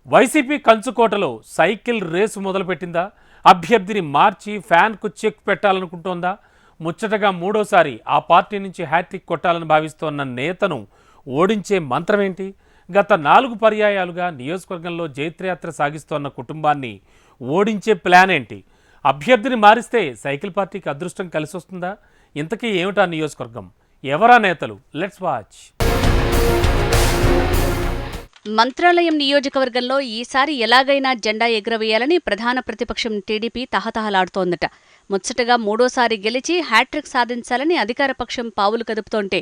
YCP కంచుకోటలో cycle race మొదలుపెట్టిందా? అభ్యర్థిని మార్చి ఫ్యాన్కు చెక్ పెట్టాలనుకుంటోందా? ముచ్చటగా మూడోసారి ఆ పార్టీ నుంచి హ్యాట్రిక్ కొట్టాలని భావిస్తోన్న నేతను ఓడించే మంత్రమేంటి? గత 4 పర్యాయాలుగా నియోజకవర్గంలో జైత్రయాత్ర సాగిస్తోన్న కుటుంబాన్ని ఓడించే ప్లాన్ ఏంటి? అభ్యర్థిని మారిస్తే సైకిల్ పార్టీకి అదృష్టం కలిసొస్తుందా? ఇంతకీ ఏమిటా నియోజకవర్గం? ఎవరా నేతలు? Let's watch. మంత్రాలయం నియోజకవర్గంలో ఈసారి ఎలాగైనా జెండా ఎగురవేయాలని ప్రధాన ప్రతిపక్షం టీడీపీ తహతహలాడుతోందట. ముచ్చటగా మూడోసారి గెలిచి హ్యాట్రిక్ సాధించాలని అధికారపక్షం పావులు కదుపుతోంటే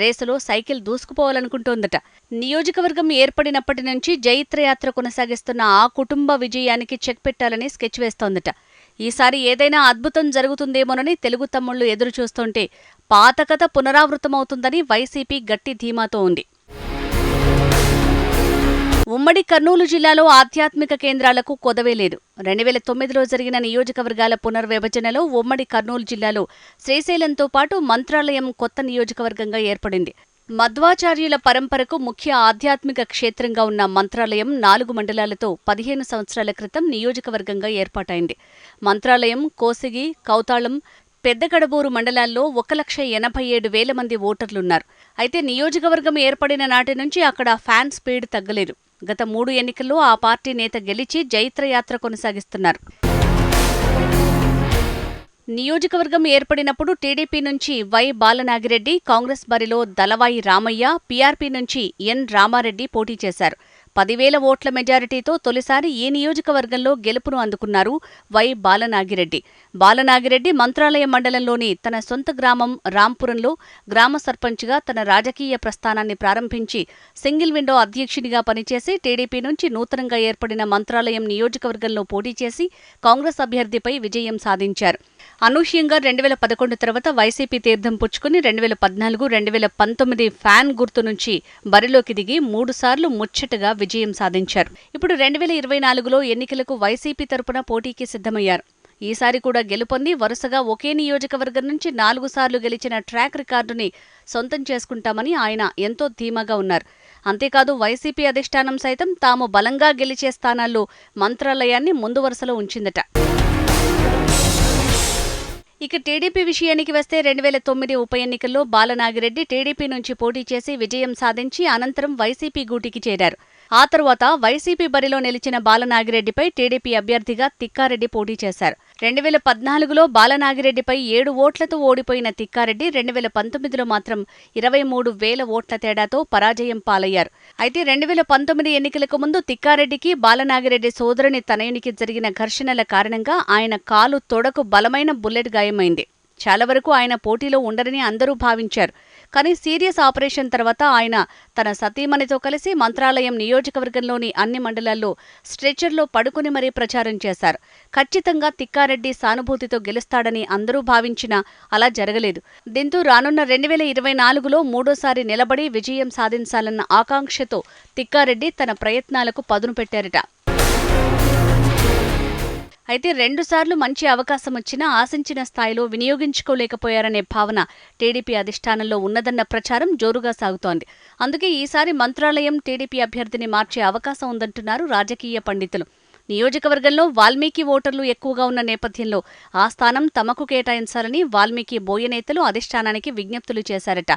రేసులో సైకిల్ దూసుకుపోవాలనుకుంటోందట. నియోజకవర్గం ఏర్పడినప్పటి నుంచి జైత్రయాత్ర కొనసాగిస్తున్న ఆ కుటుంబ విజయానికి చెక్ పెట్టాలని స్కెచ్ వేస్తోందట. ఈసారి ఏదైనా అద్భుతం జరుగుతుందేమోనని తెలుగు తమ్ముళ్లు ఎదురుచూస్తుంటే పాత కథ పునరావృతమవుతుందని వైసీపీ గట్టి ధీమాతో ఉంది. ఉమ్మడి కర్నూలు జిల్లాలో ఆధ్యాత్మిక కేంద్రాలకు కొదవే లేదు. 2009లో జరిగిన నియోజకవర్గాల పునర్విభజనలో ఉమ్మడి కర్నూలు జిల్లాలో శ్రీశైలంతో పాటు మంత్రాలయం కొత్త నియోజకవర్గంగా ఏర్పడింది. మధ్వాచార్యుల పరంపరకు ముఖ్య ఆధ్యాత్మిక క్షేత్రంగా ఉన్న మంత్రాలయం 4 మండలాలతో 15 సంవత్సరాల క్రితం నియోజకవర్గంగా ఏర్పాటైంది. మంత్రాలయం, కోసిగి, కౌతాళం, పెద్దగడబూరు మండలాల్లో 1,87,000 మంది ఓటర్లున్నారు. అయితే నియోజకవర్గం ఏర్పడిన నాటి నుంచి అక్కడ ఫ్యాన్ స్పీడ్ తగ్గలేదు. గత 3 ఎన్నికల్లో ఆ పార్టీ నేత గెలిచి జైత్రయాత్ర కొనసాగిస్తున్నారు. నియోజకవర్గం ఏర్పడినప్పుడు టీడీపీ నుంచి వై బాలనాగిరెడ్డి, కాంగ్రెస్ బరిలో దళవాయి రామయ్య, పీఆర్పీ నుంచి ఎన్ రామారెడ్డి పోటీ చేశారు. 10,000 ఓట్ల మెజారిటీతో తొలిసారి ఈ నియోజకవర్గంలో గెలుపును అందుకున్నారు వై బాలనాగిరెడ్డి. బాలనాగిరెడ్డి మంత్రాలయం మండలంలోని తన సొంత గ్రామం రాంపురంలో గ్రామ సర్పంచ్గా తన రాజకీయ ప్రస్థానాన్ని ప్రారంభించి సింగిల్ విండో అధ్యక్షునిగా పనిచేసి టీడీపీ నుంచి నూతనంగా ఏర్పడిన మంత్రాలయం నియోజకవర్గంలో పోటీ చేసి కాంగ్రెస్ అభ్యర్థిపై విజయం సాధించారు. అనూహ్యంగా 2011 తర్వాత వైసీపీ తీర్థం పుచ్చుకుని 2014, 2019 ఫ్యాన్ గుర్తు నుంచి బరిలోకి దిగి 3 సార్లు ముచ్చటగా విజయం సాధించారు. ఇప్పుడు 2024లో ఎన్నికలకు వైసీపీ తరపున పోటీకి సిద్ధమయ్యారు. ఈసారి కూడా గెలుపొంది వరుసగా ఒకే నియోజకవర్గం నుంచి 4 సార్లు గెలిచిన ట్రాక్ రికార్డుని సొంతం చేసుకుంటామని ఆయన ఎంతో ధీమాగా ఉన్నారు. అంతేకాదు వైసీపీ అధిష్టానం సైతం తాము బలంగా గెలిచే స్థానాల్లో మంత్రాలయాన్ని ముందు వరుసలో ఉంచిందట. ఇక టీడీపీ విషయానికి వస్తే 2009 ఉప ఎన్నికల్లో బాలనాగిరెడ్డి టీడీపీ నుంచి పోటీ చేసి విజయం సాధించి అనంతరం వైసీపీ గూటికి చేరారు. ఆ తరువాత వైసీపీ బరిలో నిలిచిన బాలనాగిరెడ్డిపై టీడీపీ అభ్యర్థిగా తిక్కారెడ్డి పోటీ చేశారు. 2014లో బాలనాగిరెడ్డిపై 7 ఓట్లతో ఓడిపోయిన తిక్కారెడ్డి 2019లో మాత్రం 23,000 ఓట్ల తేడాతో పరాజయం పాలయ్యారు. అయితే 2019 ఎన్నికలకు ముందు తిక్కారెడ్డికి బాలనాగిరెడ్డి సోదరుని తనయునికి జరిగిన ఘర్షణల కారణంగా ఆయన కాలు తొడకు బలమైన బుల్లెట్ గాయమైంది. చాలా వరకు ఆయన పోటీలో ఉండరని అందరూ భావించారు. కానీ సీరియస్ ఆపరేషన్ తర్వాత ఆయన తన సతీమణితో కలిసి మంత్రాలయం నియోజకవర్గంలోని అన్ని మండలాల్లో స్ట్రెచర్లో పడుకుని మరీ ప్రచారం చేశారు. ఖచ్చితంగా తిక్కారెడ్డి సానుభూతితో గెలుస్తాడని అందరూ భావించినా అలా జరగలేదు. దీంతో రానున్న 2024లో మూడోసారి నిలబడి విజయం సాధించాలన్న ఆకాంక్షతో తిక్కారెడ్డి తన ప్రయత్నాలకు పదును పెట్టారట. అయితే 2 సార్లు మంచి అవకాశం వచ్చినా ఆశించిన స్థాయిలో వినియోగించుకోలేకపోయారనే భావన టీడీపీ అధిష్టానంలో ఉన్నదన్న ప్రచారం జోరుగా సాగుతోంది. అందుకే ఈసారి మంత్రాలయం టీడీపీ అభ్యర్థిని మార్చే అవకాశం ఉందంటున్నారు రాజకీయ పండితులు. నియోజకవర్గంలో వాల్మీకి ఓటర్లు ఎక్కువగా ఉన్న నేపథ్యంలో ఆ స్థానం తమకు కేటాయించాలని వాల్మీకి బోయ నేతలు అధిష్టానానికి విజ్ఞప్తులు చేశారట.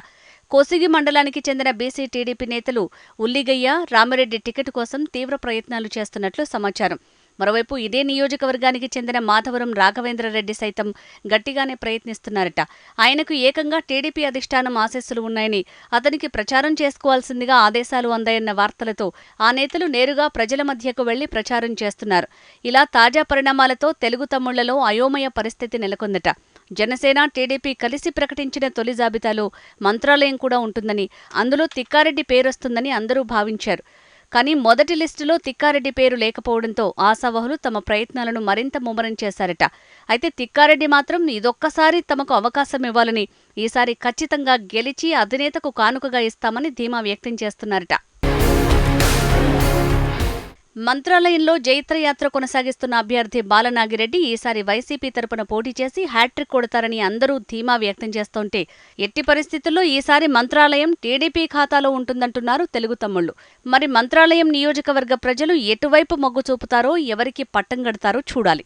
కోసిగి మండలానికి చెందిన బీసీ టీడీపీ నేతలు ఉల్లిగయ్య, రామిరెడ్డి టికెట్ కోసం తీవ్ర ప్రయత్నాలు చేస్తున్నట్లు సమాచారం. మరోవైపు ఇదే నియోజకవర్గానికి చెందిన మాధవరం రాఘవేంద్రరెడ్డి సైతం గట్టిగానే ప్రయత్నిస్తున్నారట. ఆయనకు ఏకంగా టీడీపీ అధిష్టానం ఆశీస్సులు ఉన్నాయని, అతనికి ప్రచారం చేసుకోవాల్సిందిగా ఆదేశాలు అందాయన్న వార్తలతో ఆ నేతలు నేరుగా ప్రజల మధ్యకు వెళ్లి ప్రచారం చేస్తున్నారు. ఇలా తాజా పరిణామాలతో తెలుగు తమ్ముళ్లలో అయోమయ పరిస్థితి నెలకొందట. జనసేన, టీడీపీ కలిసి ప్రకటించిన తొలి జాబితాలో మంత్రాలయం కూడా ఉంటుందని, అందులో తిక్కారెడ్డి పేరొస్తుందని అందరూ భావించారు. కానీ మొదటి లిస్టులో తిక్కారెడ్డి పేరు లేకపోవడంతో ఆశావహులు తమ ప్రయత్నాలను మరింత ముమ్మరం చేశారట. అయితే తిక్కారెడ్డి మాత్రం ఇదొక్కసారి తమకు అవకాశం ఇవ్వాలని, ఈసారి ఖచ్చితంగా గెలిచి అధినేతకు కానుకగా ఇస్తామని ధీమా వ్యక్తం చేస్తున్నారట. మంత్రాలయంలో జైత్రయాత్ర కొనసాగిస్తున్న అభ్యర్థి బాలనాగిరెడ్డి ఈసారి వైసీపీ తరపున పోటీ చేసి హ్యాట్రిక్ కొడతారని అందరూ ధీమా వ్యక్తం చేస్తుంటే ఎట్టి పరిస్థితుల్లో ఈసారి మంత్రాలయం టీడీపీ ఖాతాలో ఉంటుందంటున్నారు తెలుగు తమ్ముళ్లు. మరి మంత్రాలయం నియోజకవర్గ ప్రజలు ఎటువైపు మొగ్గు చూపుతారో, ఎవరికి పట్టం కడతారో చూడాలి.